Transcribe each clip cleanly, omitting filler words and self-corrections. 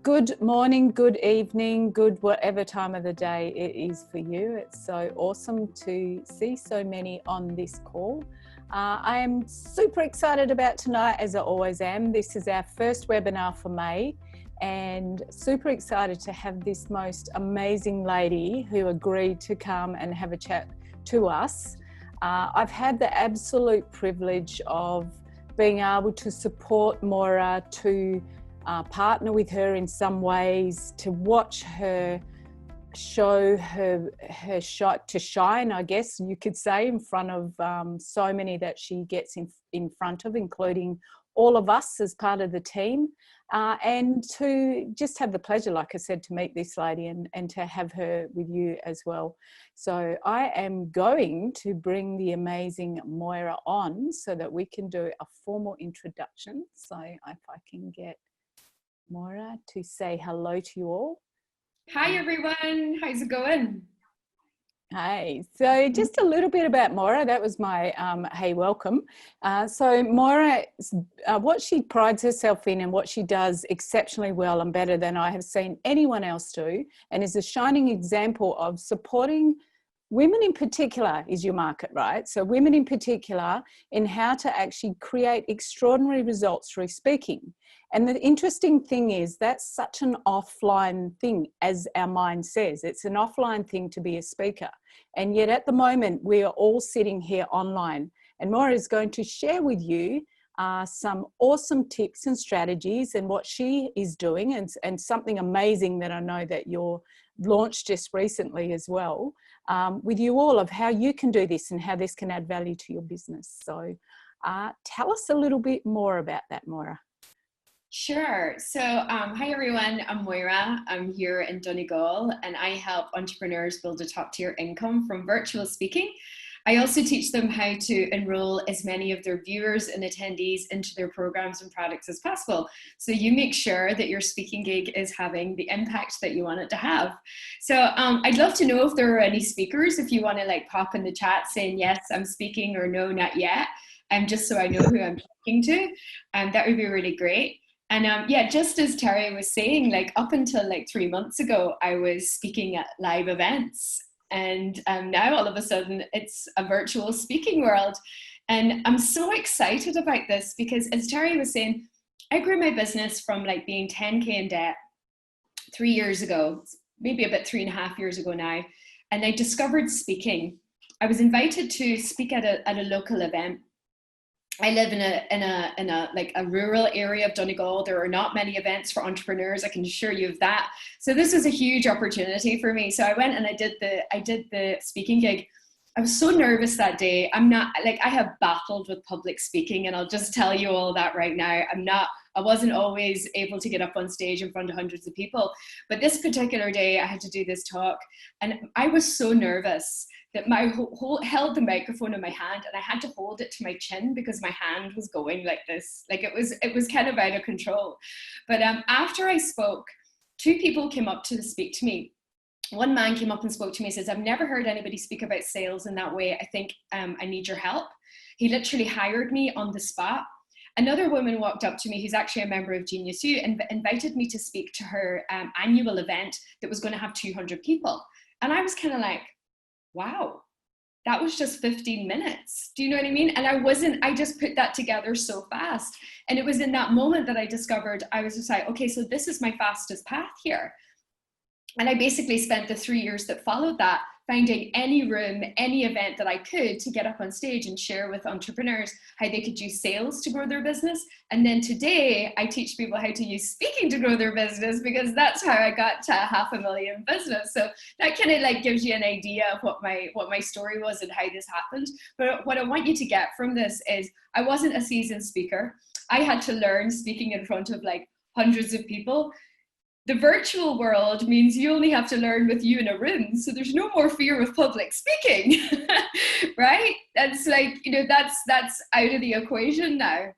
Good morning, good evening, good whatever time of the day it is for you. It's so awesome to see so many on this call. I am super excited about tonight, as I always am. This is our first webinar for May, and super excited to have this most amazing lady who agreed to come and have a chat to us. I've had the absolute privilege of being able to support Moira, to partner with her in some ways, to watch her show her shot to shine, I guess you could say, in front of so many that she gets in front of, including all of us as part of the team, and to just have the pleasure, like I said, to meet this lady and to have her with you as well. So I am going to bring the amazing Moira on so that we can do a formal introduction. So if I can get Moira to say hello to you all. Hi everyone, how's it going? Hey, so just a little bit about Moira. That was my hey, welcome. So Moira, what she prides herself in and what she does exceptionally well and better than I have seen anyone else do, and is a shining example of supporting women in particular is your market, right? So women in particular in how to actually create extraordinary results through speaking. And the interesting thing is that's such an offline thing, as our mind says. It's an offline thing to be a speaker. And yet at the moment, we are all sitting here online. And Moira is going to share with you some awesome tips and strategies and what she is doing, and something amazing that I know that you're launched just recently as well, with you all, of how you can do this and how this can add value to your business. So tell us a little bit more about that, Moira. Sure. So hi everyone, I'm Moira. I'm here in Donegal and I help entrepreneurs build a top tier income from virtual speaking. I also teach them how to enroll as many of their viewers and attendees into their programs and products as possible. So you make sure that your speaking gig is having the impact that you want it to have. So I'd love to know if there are any speakers, if you want to like pop in the chat saying, yes, I'm speaking, or no, not yet. Just so I know who I'm talking to. That would be really great. And yeah, just as Terry was saying, like up until like 3 months ago, I was speaking at live events. And now all of a sudden it's a virtual speaking world. And I'm so excited about this because, as Terry was saying, I grew my business from like being 10K in debt 3 years ago, maybe about 3.5 years ago now. And I discovered speaking. I was invited to speak at a local event. I live in a rural area of Donegal. There are not many events for entrepreneurs, I can assure you of that. So this was a huge opportunity for me. So I went and I did the speaking gig. I was so nervous that day. I have battled with public speaking, and I'll just tell you all that right now. I wasn't always able to get up on stage in front of hundreds of people. But this particular day I had to do this talk, and I was so nervous that my held the microphone in my hand, and I had to hold it to my chin because my hand was going like this. Like it was kind of out of control. But after I spoke, 2 people came up to speak to me. One man came up and spoke to me and says, I've never heard anybody speak about sales in that way. I think I need your help. He literally hired me on the spot. Another woman walked up to me who's actually a member of Genius U and invited me to speak to her annual event that was going to have 200 people. And I was kind of like, wow, that was just 15 minutes. Do you know what I mean? And I just put that together so fast. And it was in that moment that I discovered, I was just like, okay, so this is my fastest path here. And I basically spent the 3 years that followed that finding any room, any event that I could to get up on stage and share with entrepreneurs how they could use sales to grow their business. And then today I teach people how to use speaking to grow their business, because that's how I got to $500,000 business. So that kind of like gives you an idea of what my story was and how this happened. But what I want you to get from this is I wasn't a seasoned speaker. I had to learn speaking in front of like hundreds of people. The virtual world means you only have to learn with you in a room. So there's no more fear of public speaking, right? That's like, that's out of the equation now.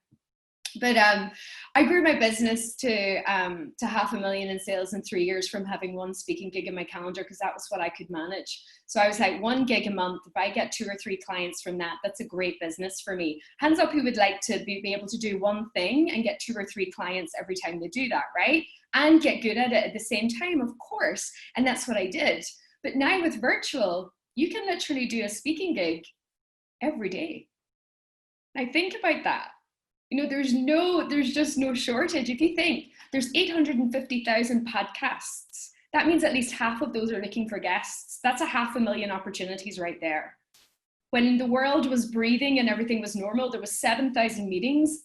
But I grew my business to $500,000 in sales in 3 years from having one speaking gig in my calendar, because that was what I could manage. So I was like, 1 gig a month. If I get 2 or 3 clients from that, that's a great business for me. Hands up who would like to be able to do one thing and get 2 or 3 clients every time they do that, right? and get good at it at the same time, of course. And that's what I did. But now with virtual, you can literally do a speaking gig every day. Now think about that. There's just no shortage. If you think there's 850,000 podcasts, that means at least half of those are looking for guests. That's 500,000 opportunities right there. When the world was breathing and everything was normal, there was 7,000 meetings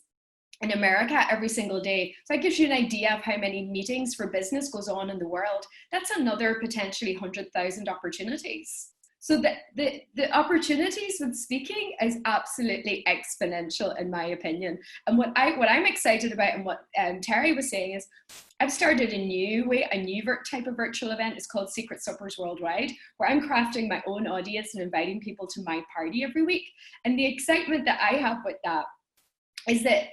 in America every single day. So that gives you an idea of how many meetings for business goes on in the world. That's another potentially 100,000 opportunities. So the opportunities with speaking is absolutely exponential, in my opinion. And what I'm excited about, and what Terry was saying, is I've started a new type of virtual event. It's called Secret Suppers Worldwide, where I'm crafting my own audience and inviting people to my party every week. And the excitement that I have with that is that,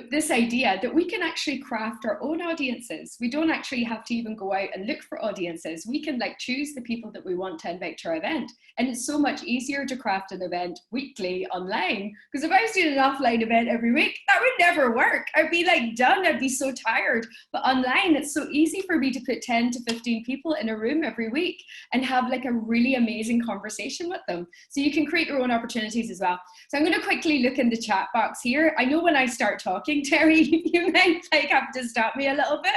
this idea that we can actually craft our own audiences. We don't actually have to even go out and look for audiences. We can choose the people that we want to invite to our event. And it's so much easier to craft an event weekly online, because if I was doing an offline event every week, that would never work. I'd be done. I'd be so tired. But online, it's so easy for me to put 10 to 15 people in a room every week and have a really amazing conversation with them. So you can create your own opportunities as well. So I'm going to quickly look in the chat box here. I know when I start talking, Terry, you might have to stop me a little bit.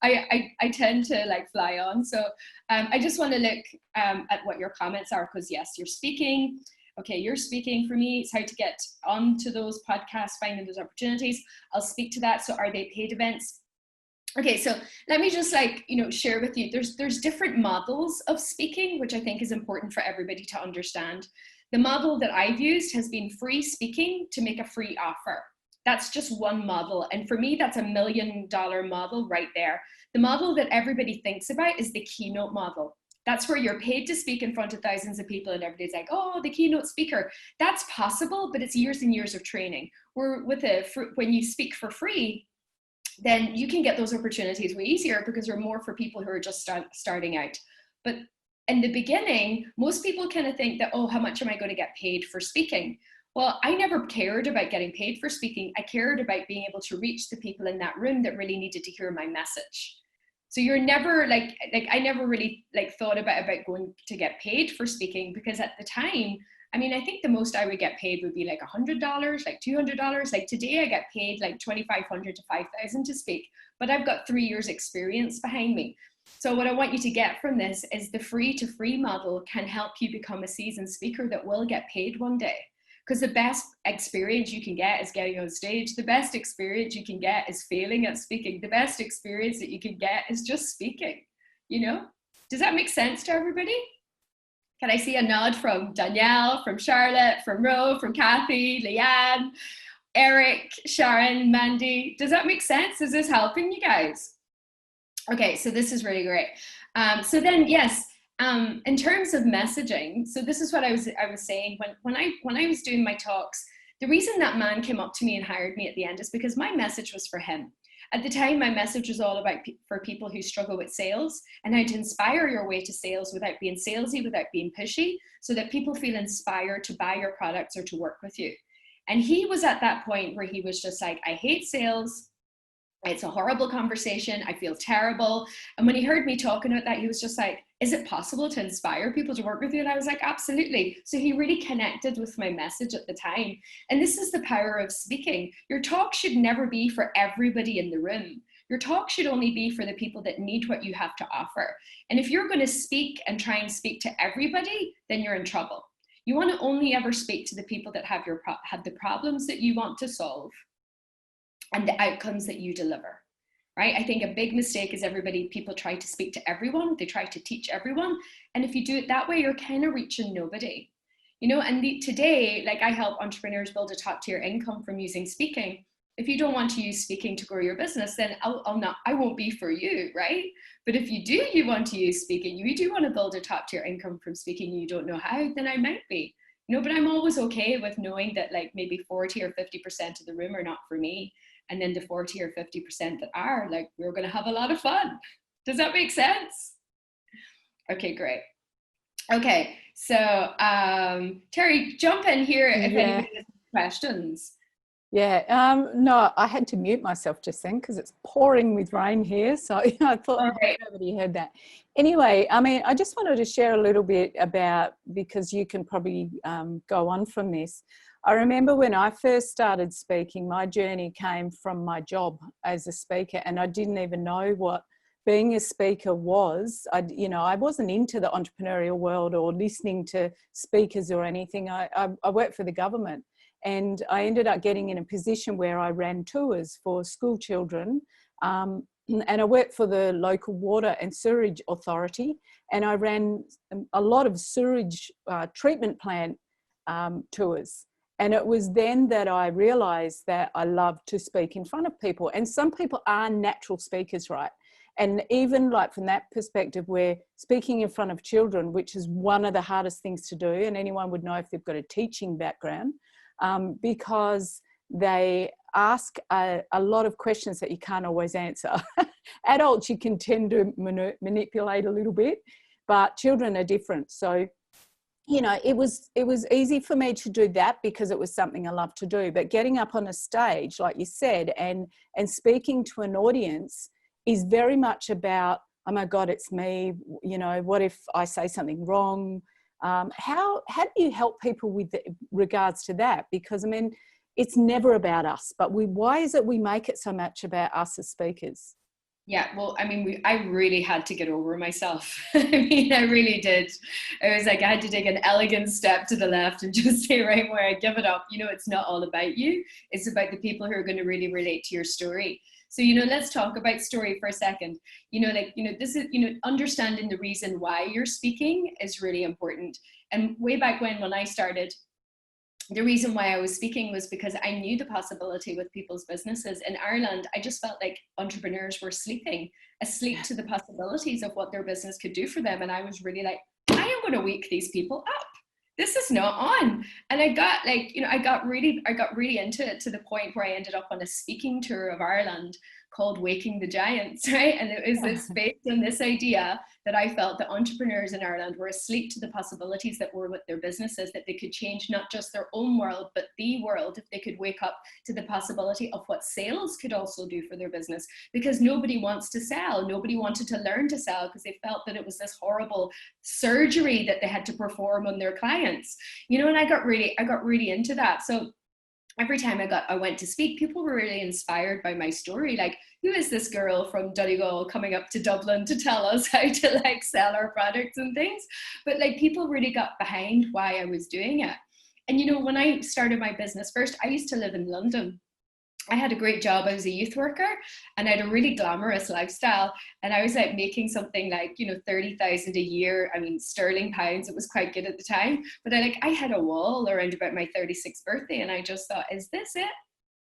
I tend to fly on. So I just want to look at what your comments are, because yes, you're speaking. Okay, you're speaking. For me, it's how to get onto those podcasts, finding those opportunities. I'll speak to that. So are they paid events? Okay, so let me just share with you, there's different models of speaking, which I think is important for everybody to understand. The model that I've used has been free speaking to make a free offer. That's just one model. And for me, that's $1 million model right there. The model that everybody thinks about is the keynote model. That's where you're paid to speak in front of thousands of people and everybody's like, oh, the keynote speaker. That's possible, but it's years and years of training. When you speak for free, then you can get those opportunities way easier, because they're more for people who are just starting out. But in the beginning, most people kind of think that, oh, how much am I going to get paid for speaking? Well, I never cared about getting paid for speaking. I cared about being able to reach the people in that room that really needed to hear my message. So you're never I never really thought about going to get paid for speaking, because at the time, I think the most I would get paid would be $100, $200. Today I get paid $2,500 to $5,000 to speak, but I've got 3 years experience behind me. So what I want you to get from this is the free to free model can help you become a seasoned speaker that will get paid one day. Because the best experience you can get is getting on stage. The best experience you can get is failing at speaking. The best experience that you can get is just speaking, Does that make sense to everybody? Can I see a nod from Danielle, from Charlotte, from Ro, from Kathy, Leanne, Eric, Sharon, Mandy? Does that make sense? Is this helping you guys? Okay, so this is really great. So then, yes, in terms of messaging, so this is what I was saying when I was doing my talks. The reason that man came up to me and hired me at the end is because my message was for him. At the time, my message was all about for people who struggle with sales, and how to inspire your way to sales without being salesy, without being pushy, so that people feel inspired to buy your products or to work with you. And he was at that point where he was just like, I hate sales. It's a horrible conversation. I feel terrible. And when he heard me talking about that, he was just like, is it possible to inspire people to work with you? And I was like, absolutely. So he really connected with my message at the time. And this is the power of speaking. Your talk should never be for everybody in the room. Your talk should only be for the people that need what you have to offer. And if you're going to speak and try and speak to everybody, then you're in trouble. You want to only ever speak to the people that have the problems that you want to solve and the outcomes that you deliver, right? I think a big mistake is people try to speak to everyone. They try to teach everyone. And if you do it that way, you're kind of reaching nobody, and today, I help entrepreneurs build a top tier income from using speaking. If you don't want to use speaking to grow your business, then I won't be for you, right? But if you want to use speaking, you do want to build a top tier income from speaking, and you don't know how, then I might be. But I'm always okay with knowing that maybe 40 or 50% of the room are not for me. And then the 40 or 50% that are, we're going to have a lot of fun. Does that make sense? Okay, great. Okay, so Terry, jump in here if anybody has questions. Yeah, no, I had to mute myself just then because it's pouring with rain here. So I thought, All I hope right. nobody heard that. Anyway, I mean, I just wanted to share a little bit about, because you can probably go on from this. I remember when I first started speaking, my journey came from my job as a speaker, and I didn't even know what being a speaker was. I wasn't into the entrepreneurial world or listening to speakers or anything. I worked for the government. And I ended up getting in a position where I ran tours for school children. And I worked for the local water and sewerage authority. And I ran a lot of sewage treatment plant tours. And it was then that I realized that I love to speak in front of people. And some people are natural speakers, right? And even like from that perspective, where speaking in front of children, which is one of the hardest things to do, and anyone would know if they've got a teaching background, because they ask a lot of questions that you can't always answer. Adults you can tend to manipulate a little bit, but children are different. So, it was easy for me to do that because it was something I love to do. But getting up on a stage, like you said, and speaking to an audience is very much about, oh my God, it's me. What if I say something wrong? How do you help people with regards to that? Because I mean, it's never about us, but why is it we make it so much about us as speakers? Yeah, well, I mean, I really had to get over myself. I mean, I really did. It was like I had to take an elegant step to the left and just say, right, where I give it up. It's not all about you. It's about the people who are going to really relate to your story. So, let's talk about story for a second. This is, understanding the reason why you're speaking is really important. And way back when I started, the reason why I was speaking was because I knew the possibility with people's businesses. In Ireland, I just felt like entrepreneurs were asleep to the possibilities of what their business could do for them. And I was really like, I am going to wake these people up. This is not on. And I got really into it to the point where I ended up on a speaking tour of Ireland called Waking the Giants, right? And it was this based on this idea that I felt that entrepreneurs in Ireland were asleep to the possibilities that were with their businesses, that they could change not just their own world, but the world if they could wake up to the possibility of what sales could also do for their business. Because nobody wants to sell. Nobody wanted to learn to sell because they felt that it was this horrible surgery that they had to perform on their clients. And I got really into that. So every time I went to speak, people were really inspired by my story. Like, who is this girl from Donegal coming up to Dublin to tell us how to sell our products and things? But people really got behind why I was doing it. And when I started my business first, I used to live in London. I had a great job. I was a youth worker and I had a really glamorous lifestyle. And I was making something 30,000 a year. I mean, sterling pounds, it was quite good at the time. But I had a wall around about my 36th birthday. And I just thought, is this it?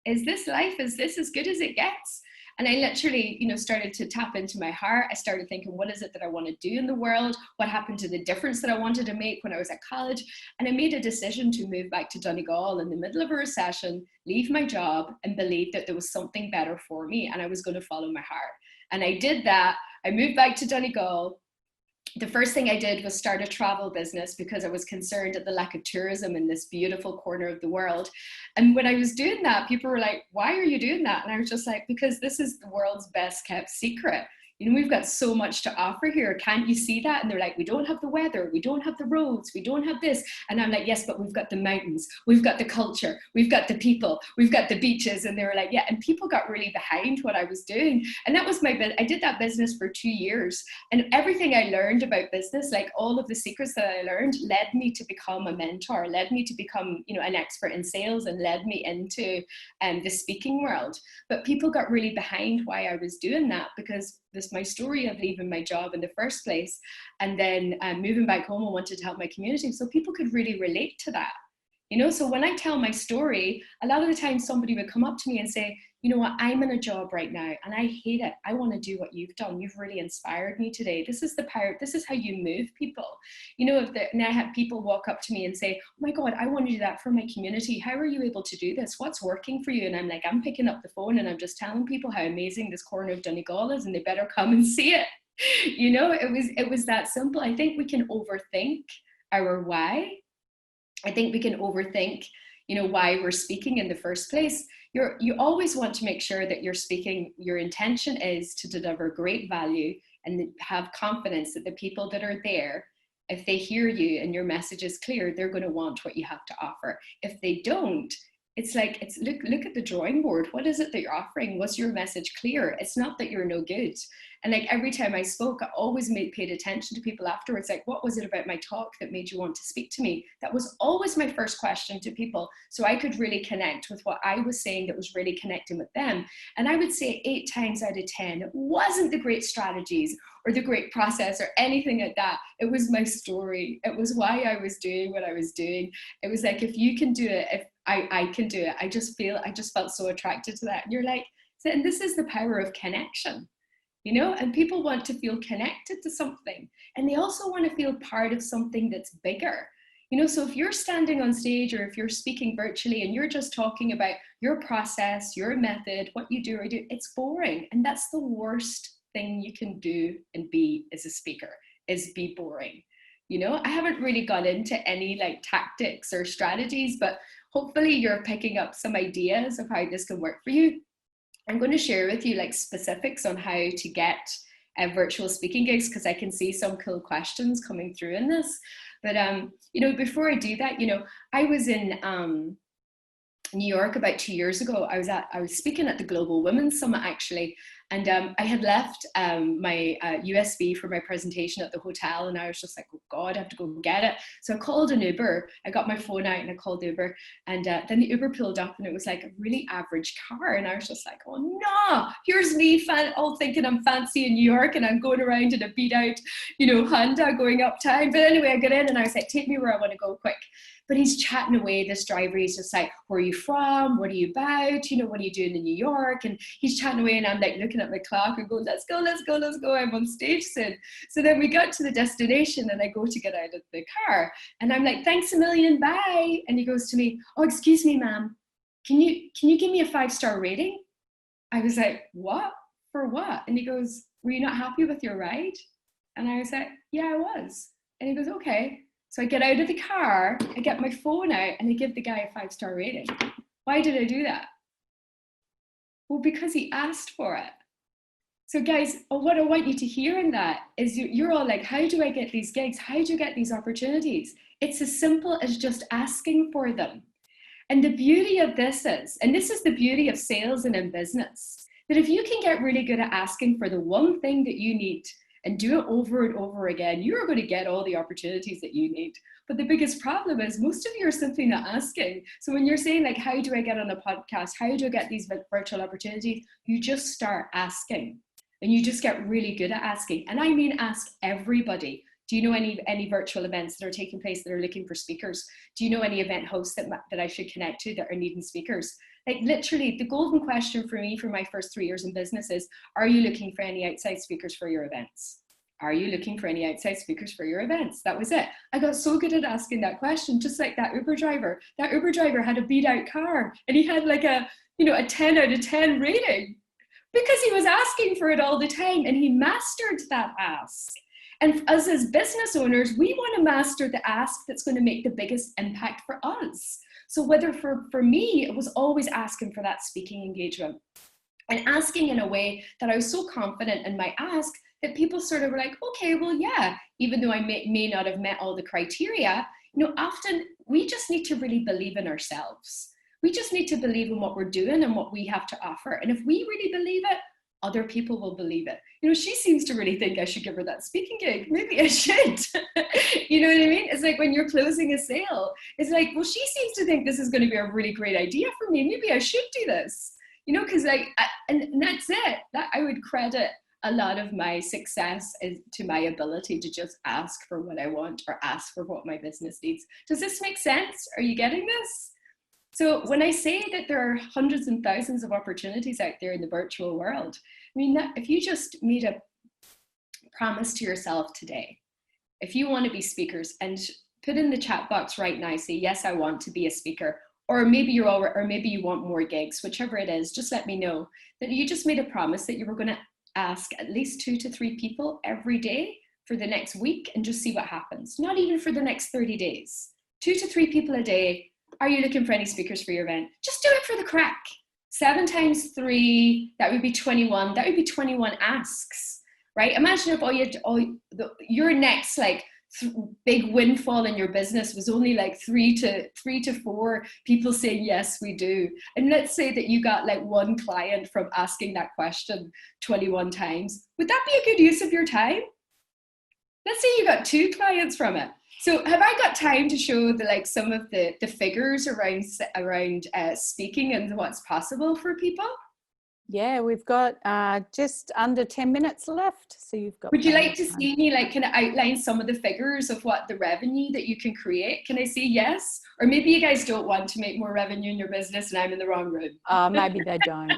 Is this life? Is this as good as it gets? And I literally, started to tap into my heart. I started thinking, what is it that I want to do in the world? What happened to the difference that I wanted to make when I was at college? And I made a decision to move back to Donegal in the middle of a recession, leave my job, and believe that there was something better for me and I was going to follow my heart. And I did that. I moved back to Donegal. The first thing I did was start a travel business because I was concerned at the lack of tourism in this beautiful corner of the world. And when I was doing that, people were like, why are you doing that? And I was just like, because this is the world's best kept secret. We've got so much to offer here. Can't you see that? And they're like, we don't have the weather. We don't have the roads. We don't have this. And I'm like, yes, but we've got the mountains. We've got the culture. We've got the people. We've got the beaches. And they were like, yeah. And people got really behind what I was doing. And that was I did that business for 2 years. And everything I learned about business, all of the secrets that I learned, led me to become a mentor, led me to become, an expert in sales, and led me into the speaking world. But people got really behind why I was doing that, because my story of leaving my job in the first place and then moving back home, I wanted to help my community. So people could really relate to that. So when I tell my story, a lot of the time somebody would come up to me and say, you know what, I'm in a job right now and I hate it. I want to do what you've done. You've really inspired me today. This is the power. This is how you move people. And I have people walk up to me and say, oh my God, I want to do that for my community. How are you able to do this? What's working for you? And I'm like, I'm picking up the phone and I'm just telling people how amazing this corner of Donegal is and they better come and see it. It was that simple. I think we can overthink our why. I think we can overthink, you know, why we're speaking in the first place. You always want to make sure that you're speaking, your intention is to deliver great value and have confidence that the people that are there, if they hear you and your message is clear, they're going to want what you have to offer. If they don't, it's like, look at the drawing board. What is it that you're offering? Was your message clear? It's not that you're no good. And like every time I spoke, I always paid attention to people afterwards. Like, what was it about my talk that made you want to speak to me? That was always my first question to people. So I could really connect with what I was saying that was really connecting with them. And I would say 8 times out of 10, it wasn't the great strategies or the great process or anything like that. It was my story. It was why I was doing what I was doing. It was like, if you can do it, if I can do it. I just felt so attracted to that. And you're like, and this is the power of connection, you know, and people want to feel connected to something. And they also want to feel part of something that's bigger. You know, so if you're standing on stage or if you're speaking virtually and you're just talking about your process, your method, what you do or do, it's boring. And that's the worst thing you can do and be as a speaker, is be boring. You know, I haven't really got into any like tactics or strategies, but hopefully you're picking up some ideas of how this can work for you. I'm going to share with you like specifics on how to get virtual speaking gigs, because I can see some cool questions coming through in this. But, you know, before I do that, you know, I was in New York about 2 years ago. I was speaking at the Global Women's Summit actually, and I had left my USB for my presentation at the hotel, and I was just like, oh God, I have to go get it. So I called an Uber. I got my phone out and I called Uber, and then the Uber pulled up and it was like a really average car, and I was just like, oh no, here's me all thinking I'm fancy in New York, and I'm going around in a beat out, you know, Honda going uptown. But anyway, I got in and I was like, take me where I want to go quick. But he's chatting away, this driver. He's just like, where are you from? What are you about? You know, what are you doing in New York? And he's chatting away, and I'm like looking at my clock and going, let's go, let's go, let's go. I'm on stage soon. So then we got to the destination and I go to get out of the car. And I'm like, thanks a million, bye. And he goes to me, oh, excuse me, ma'am. Can you give me a 5-star rating? I was like, what? For what? And he goes, were you not happy with your ride? And I was like, yeah, I was. And he goes, okay. So I get out of the car, I get my phone out, and I give the guy a 5-star rating. Why did I do that? Well, because he asked for it. So guys, what I want you to hear in that is you're all like, how do I get these gigs? How do you get these opportunities? It's as simple as just asking for them. And the beauty of this is, and this is the beauty of sales and in business, that if you can get really good at asking for the one thing that you need, and do it over and over again, you are going to get all the opportunities that you need. But the biggest problem is most of you are simply not asking. So when you're saying like, how do I get on a podcast? How do I get these virtual opportunities? You just start asking, and you just get really good at asking. And I mean, ask everybody. Do you know any virtual events that are taking place that are looking for speakers? Do you know any event hosts that I should connect to that are needing speakers? Like literally the golden question for me for my first 3 years in business is, are you looking for any outside speakers for your events? Are you looking for any outside speakers for your events? That was it. I got so good at asking that question, just like that Uber driver. That Uber driver had a beat out car and he had like a 10 out of 10 rating because he was asking for it all the time, and he mastered that ask. And us as business owners, we want to master the ask that's going to make the biggest impact for us. So whether for me, it was always asking for that speaking engagement and asking in a way that I was so confident in my ask that people sort of were like, okay, well, yeah, even though I may not have met all the criteria, you know, often we just need to really believe in ourselves. We just need to believe in what we're doing and what we have to offer. And if we really believe it, other people will believe it. You know, she seems to really think I should give her that speaking gig. Maybe I should. You know what I mean? It's like when you're closing a sale, it's like, well, she seems to think this is going to be a really great idea for me. Maybe I should do this. You know, because and that's it. That I would credit a lot of my success to my ability to just ask for what I want or ask for what my business needs. Does this make sense? Are you getting this? So when I say that there are hundreds and thousands of opportunities out there in the virtual world, I mean, if you just made a promise to yourself today, if you want to be speakers, and put in the chat box right now, say, yes, I want to be a speaker, or maybe maybe you want more gigs, whichever it is, just let me know that you just made a promise that you were going to ask at least 2 to 3 people every day for the next week and just see what happens. Not even for the next 30 days, 2 to 3 people a day. are you looking for any speakers for your event? Just do it for the crack. 7 times 3, that would be 21. That would be 21 asks, right? Imagine if your next like big windfall in your business was only like 3 to 4 people saying yes we do, and let's say that you got like 1 client from asking that question 21 times. Would that be a good use of your time? Let's say you got 2 clients from it. So have I got time to show some of the figures around speaking and what's possible for people? Yeah, we've got just under 10 minutes left. So you've got. Would you like to see me kind of outline some of the figures of what the revenue that you can create? Can I say yes? Or maybe you guys don't want to make more revenue in your business and I'm in the wrong room. Maybe they don't.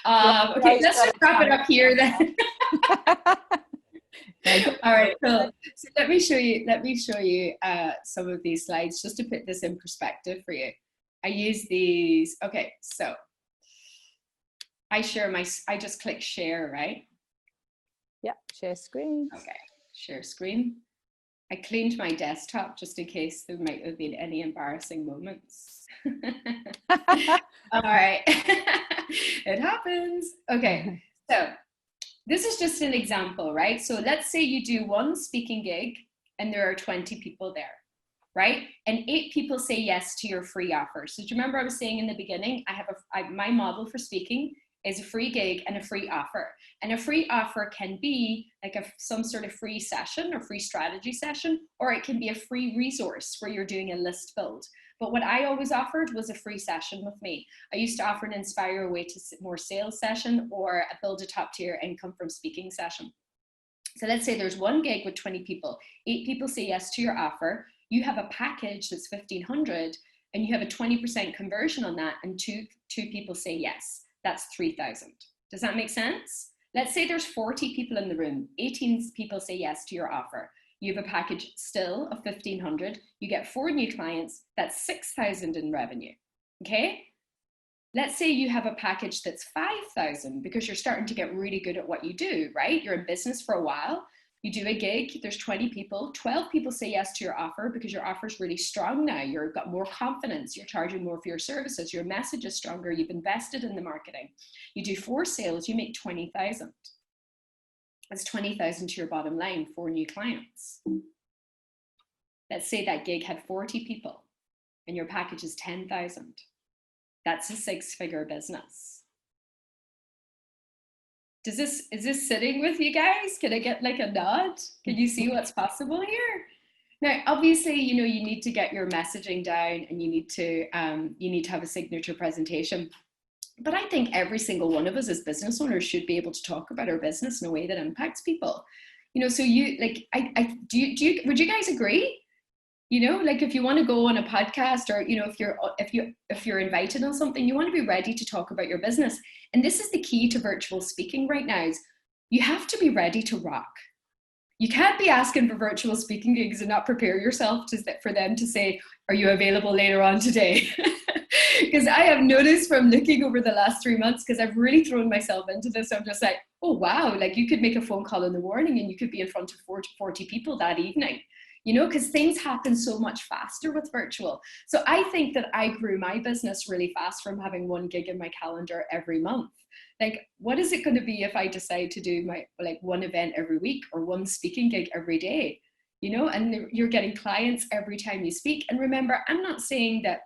Okay, let's just wrap it up here then. All right, cool. So let me show you some of these slides just to put this in perspective for you. I use these. Okay, so I just click share, right? Yeah, share screen. Okay, share screen. I cleaned my desktop just in case there might have been any embarrassing moments. All right, it happens. Okay, so this is just an example, right? So let's say you do 1 speaking gig and there are 20 people there, right? And 8 people say yes to your free offer. So do you remember I was saying in the beginning, my model for speaking is a free gig and a free offer. And a free offer can be like some sort of free session or free strategy session, or it can be a free resource where you're doing a list build. But what I always offered was a free session with me. I used to offer an Inspire Your Way to More sales session or a Build a Top Tier Income from Speaking session. So let's say there's 1 gig with 20 people, 8 people say yes to your offer. You have a package that's 1,500 and you have a 20% conversion on that, and two people say yes. That's 3,000. Does that make sense? Let's say there's 40 people in the room, 18 people say yes to your offer. You have a package still of 1,500. You get 4 new clients. That's 6,000 in revenue. Okay. Let's say you have a package that's 5,000 because you're starting to get really good at what you do, right? You're in business for a while. You do a gig, there's 20 people, 12 people say yes to your offer because your offer is really strong now. You've got more confidence, you're charging more for your services, your message is stronger, you've invested in the marketing. You do 4 sales, you make 20,000. That's 20,000 to your bottom line, 4 new clients. Let's say that gig had 40 people and your package is 10,000. That's a 6-figure business. Is this sitting with you guys? Can I get like a nod? Can you see what's possible here? Now, obviously, you need to get your messaging down and you need to have a signature presentation. But I think every single one of us as business owners should be able to talk about our business in a way that impacts people. So you like, would you guys agree? Like if you want to go on a podcast or, if you're invited on something, you want to be ready to talk about your business. And this is the key to virtual speaking right now is you have to be ready to rock. You can't be asking for virtual speaking gigs and not prepare yourself for them to say, are you available later on today? Because I have noticed from looking over the last 3 months, because I've really thrown myself into this, I'm just like, oh, wow, like you could make a phone call in the morning and you could be in front of 40 people that evening. Because things happen so much faster with virtual. So I think that I grew my business really fast from having 1 gig in my calendar every month. Like, what is it going to be if I decide to do my 1 event every week or 1 speaking gig every day? And you're getting clients every time you speak. And remember, I'm not saying that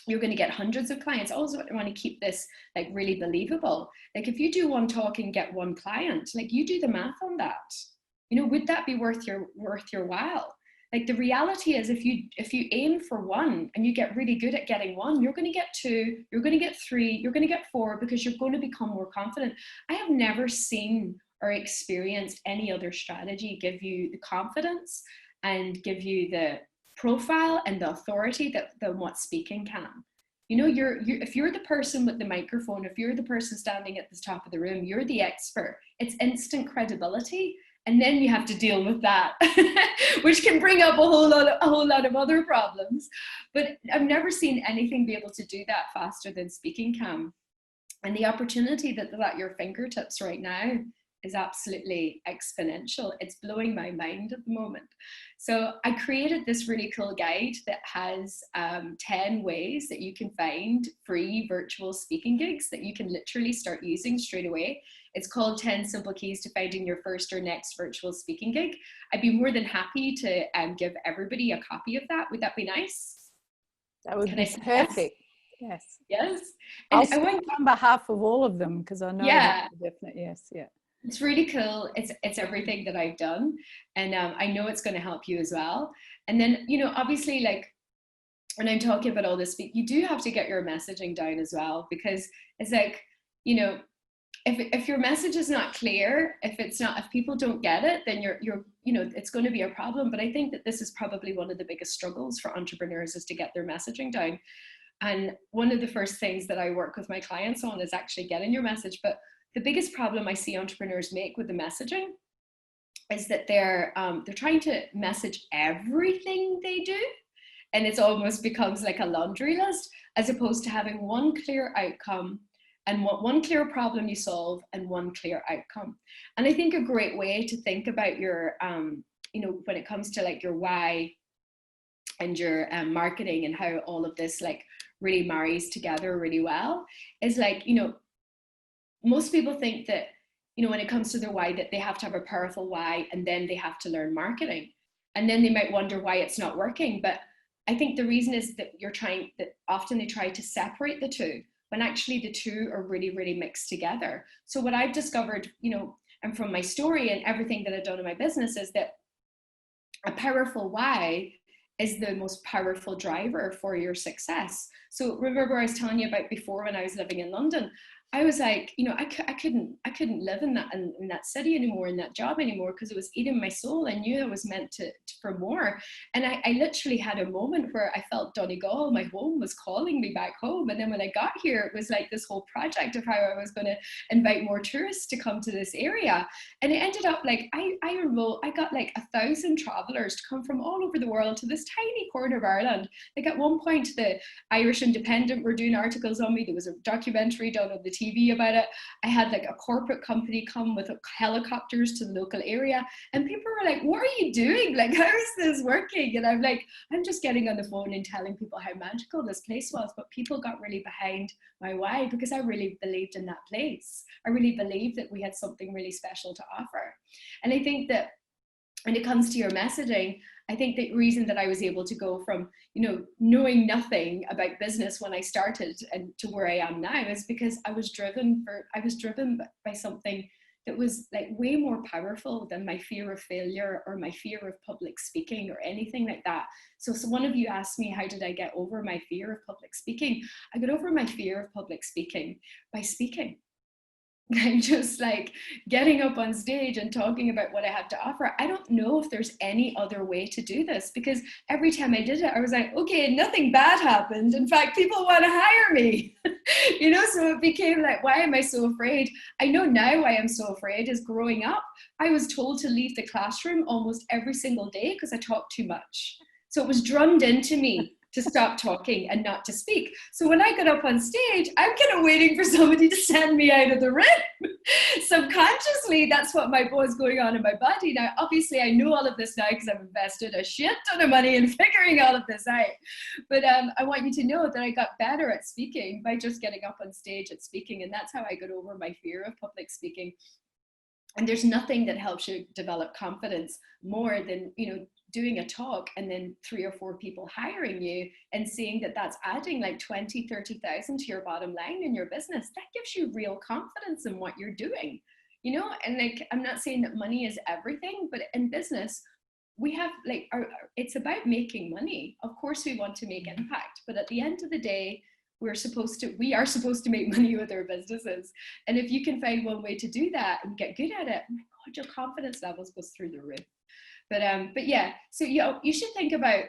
you're going to get hundreds of clients. I also want to keep this really believable. Like if you do 1 talk and get 1 client, you do the math on that. Would that be worth your while? Like the reality is if you aim for 1 and you get really good at getting 1, you're going to get 2, you're going to get 3, you're going to get 4 because you're going to become more confident. I have never seen or experienced any other strategy give you the confidence and give you the profile and the authority than what speaking can. If you're the person with the microphone, if you're the person standing at the top of the room, you're the expert. It's instant credibility. And then you have to deal with that, which can bring up a whole lot of other problems. But I've never seen anything be able to do that faster than speaking can. And the opportunity that's at your fingertips right now is absolutely exponential. It's blowing my mind at the moment. So I created this really cool guide that has 10 ways that you can find free virtual speaking gigs that you can literally start using straight away. It's called 10 Simple Keys to Finding Your First or Next Virtual Speaking Gig. I'd be more than happy to give everybody a copy of that. Would that be nice? That would be perfect. Yes. Yes. And I'll speak on behalf of all of them because I know that definitely, yes, yeah. It's really cool. It's everything that I've done, and I know it's going to help you as well. And then, you know, obviously, like when I'm talking about all this, you do have to get your messaging down as well, because it's like, you know, if your message is not clear, if people don't get it, then you're you know, it's going to be a problem. But I think that this is probably one of the biggest struggles for entrepreneurs, is to get their messaging down. And one of the first things that I work with my clients on is actually getting your message. But the biggest problem I see entrepreneurs make with the messaging is that they're trying to message everything they do, and it almost becomes like a laundry list, as opposed to having one clear outcome and one clear problem you solve and one clear outcome. And I think a great way to think about your you know, when it comes to like your why and your marketing and how all of this like really marries together really well is like, you know, most people think that, you know, when it comes to their why, that they have to have a powerful why and then they have to learn marketing. And then they might wonder why it's not working. But I think the reason is that that often they try to separate the two, when actually the two are really, really mixed together. So what I've discovered, you know, and from my story and everything that I've done in my business, is that a powerful why is the most powerful driver for your success. So remember I was telling you about before, when I was living in London, I was like, you know, I couldn't live in that city anymore, in that job anymore, because it was eating my soul. I knew I was meant for more. And I literally had a moment where I felt Donegal, my home, was calling me back home. And then when I got here, it was like this whole project of how I was going to invite more tourists to come to this area. And it ended up like, I got like 1,000 travelers to come from all over the world to this tiny corner of Ireland. Like at one point, the Irish Independent were doing articles on me. There was a documentary done on the TV about it. I had like a corporate company come with helicopters to the local area, and people were like, what are you doing? Like, how is this working? And I'm like, I'm just getting on the phone and telling people how magical this place was. But people got really behind my why, because I really believed in that place. I really believed that we had something really special to offer. And I think that when it comes to your messaging, I think the reason that I was able to go from, you know, knowing nothing about business when I started and to where I am now is because I was driven by something that was like way more powerful than my fear of failure or my fear of public speaking or anything like that. So one of you asked me, how did I get over my fear of public speaking? I got over my fear of public speaking by speaking. I'm just like getting up on stage and talking about what I have to offer. I don't know if there's any other way to do this, because every time I did it, I was like, okay, nothing bad happened. In fact, people want to hire me, you know, so it became like, why am I so afraid? I know now why I'm so afraid is growing up, I was told to leave the classroom almost every single day because I talked too much. So it was drummed into me to stop talking and not to speak. So when I got up on stage, I'm kind of waiting for somebody to send me out of the room. Subconsciously, that's what was going on in my body. Now, obviously, I know all of this now because I've invested a shit ton of money in figuring all of this out. But I want you to know that I got better at speaking by just getting up on stage at speaking. And that's how I got over my fear of public speaking. And there's nothing that helps you develop confidence more than, you know, doing a talk and then 3 or 4 people hiring you and seeing that that's adding like 20, 30,000 to your bottom line in your business. That gives you real confidence in what you're doing, you know. And like, I'm not saying that money is everything, but in business, we have like, it's about making money. Of course, we want to make impact, but at the end of the day, we are supposed to make money with our businesses. And if you can find one way to do that and get good at it, oh my God, your confidence levels goes through the roof. But yeah, so you should think about,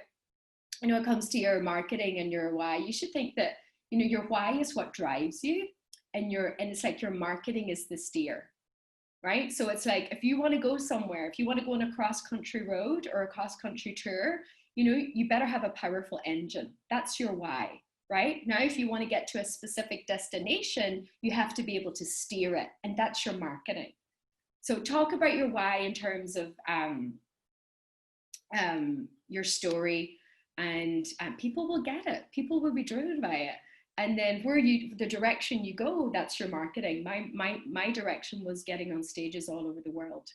you know, when it comes to your marketing and your why, you should think that, you know, your why is what drives you, and it's like your marketing is the steer, right? So it's like, if you want to go somewhere, if you want to go on a cross-country road or a cross-country tour, you know, you better have a powerful engine. That's your why. Right? Now, if you want to get to a specific destination, you have to be able to steer it. And that's your marketing. So talk about your why in terms of your story, and people will get it. People will be driven by it. And then the direction you go, that's your marketing. My direction was getting on stages all over the world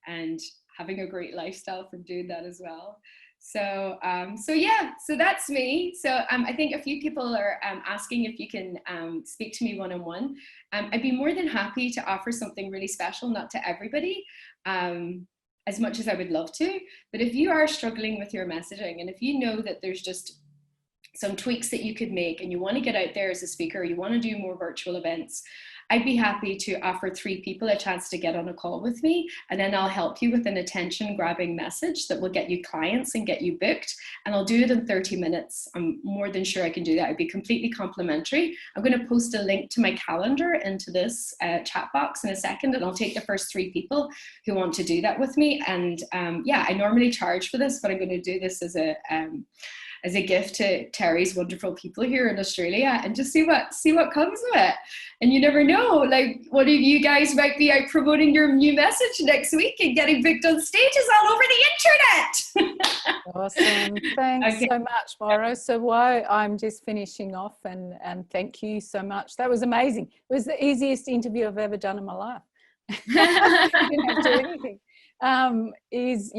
and having a great lifestyle from doing that as well. So so that's me. So I think a few people are asking if you can speak to me one-on-one. I'd be more than happy to offer something really special, not to everybody, as much as I would love to. But if you are struggling with your messaging, and if you know that there's just some tweaks that you could make, and you want to get out there as a speaker, you want to do more virtual events, I'd be happy to offer 3 people a chance to get on a call with me, and then I'll help you with an attention grabbing message that will get you clients and get you booked, and I'll do it in 30 minutes. I'm more than sure I can do that. It'd be completely complimentary. I'm going to post a link to my calendar into this chat box in a second, and I'll take the first 3 people who want to do that with me. And yeah, I normally charge for this, but I'm going to do this as a gift to Terry's wonderful people here in Australia, and just see what comes of it. And you never know, like, one of you guys might be out promoting your new message next week and getting booked on stages all over the internet. Awesome. Thanks so much, Moira. So while I'm just finishing off, and thank you so much. That was amazing. It was the easiest interview I've ever done in my life. I didn't have to do anything.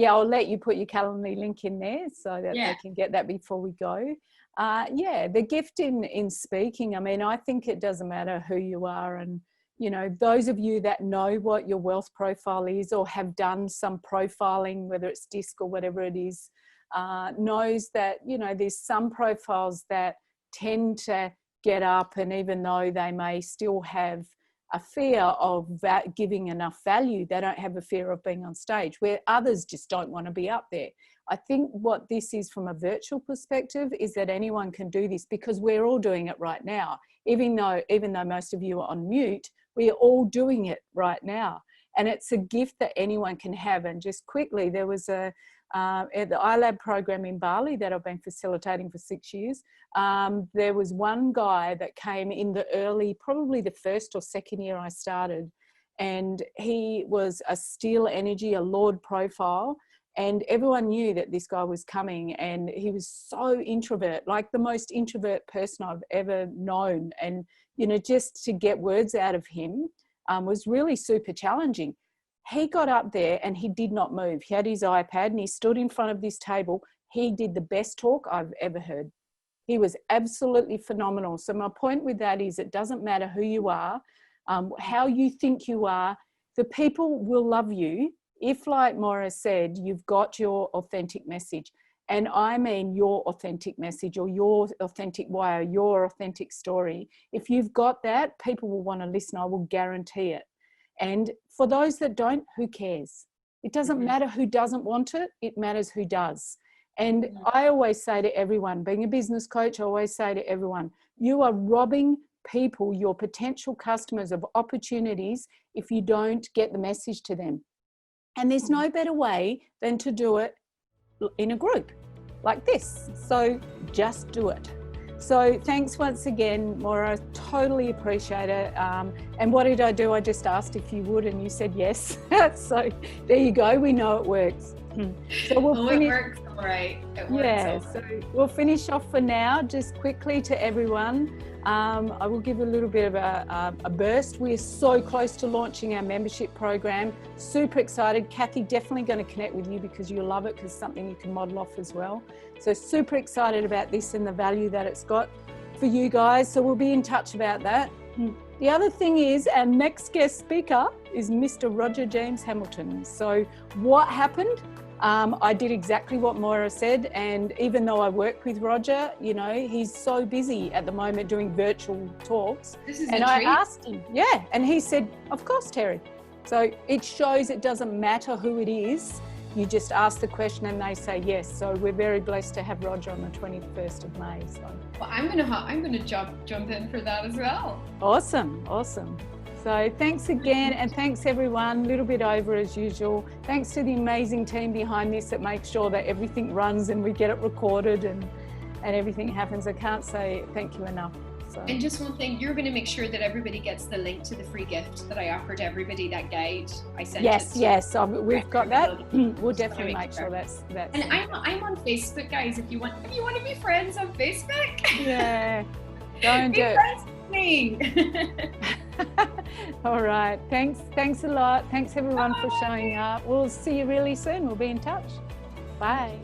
I'll let you put your Calendly link in there so that they can get that before we go. The gift in speaking, I mean, I think it doesn't matter who you are, and you know, those of you that know what your wealth profile is or have done some profiling, whether it's DISC or whatever it is, knows that, you know, there's some profiles that tend to get up, and even though they may still have a fear of giving enough value, they don't have a fear of being on stage, where others just don't want to be up there. I think what this is from a virtual perspective is that anyone can do this, because we're all doing it right now. Even though most of you are on mute, we are all doing it right now. And it's a gift that anyone can have. And just quickly, there was the iLab program in Bali that I've been facilitating for 6 years. There was one guy that came in the early, probably the first or second year I started, and he was a steel energy, a Lord profile, and everyone knew that this guy was coming, and he was so introvert, like the most introvert person I've ever known. And, you know, just to get words out of him was really super challenging. He got up there and he did not move. He had his iPad and he stood in front of this table. He did the best talk I've ever heard. He was absolutely phenomenal. So my point with that is, it doesn't matter who you are, how you think you are, the people will love you if, like Moira said, you've got your authentic message. And I mean your authentic message, or your authentic why, or your authentic story. If you've got that, people will want to listen. I will guarantee it. And for those that don't, who cares? It doesn't matter who doesn't want it. It matters who does. And I always say to everyone, being a business coach, I always say to everyone, you are robbing people, your potential customers, of opportunities if you don't get the message to them. And there's no better way than to do it in a group like this. So just do it. So thanks once again, Moira. Totally appreciate it. And what did I do? I just asked if you would, and you said yes. So there you go. We know it works. So we'll finish. It works all right. So we'll finish off for now. Just quickly to everyone, I will give a little bit of a burst. We are so close to launching our membership program. Super excited. Kathy, definitely going to connect with you because you'll love it, because it's something you can model off as well. So super excited about this and the value that it's got for you guys. So we'll be in touch about that. The other thing is, our next guest speaker is Mr. Roger James Hamilton. So what happened? I did exactly what Moira said, and even though I work with Roger, you know, he's so busy at the moment doing virtual talks. And I asked him, and he said, of course, Terry. So it shows it doesn't matter who it is. You just ask the question and they say yes. So we're very blessed to have Roger on the 21st of May. So. Well, I'm gonna jump in for that as well. Awesome. So thanks again, and thanks everyone. A little bit over as usual. Thanks to the amazing team behind this that makes sure that everything runs and we get it recorded and everything happens. I can't say thank you enough. So. And just one thing, you're going to make sure that everybody gets the link to the free gift that I offered everybody, that guide I sent. Yes, we've got that. We'll definitely make sure that's. And I'm on Facebook, guys. If you want to be friends on Facebook, yeah, don't do friends with me. All right. Thanks a lot. Thanks everyone for showing up. We'll see you really soon. We'll be in touch. Bye.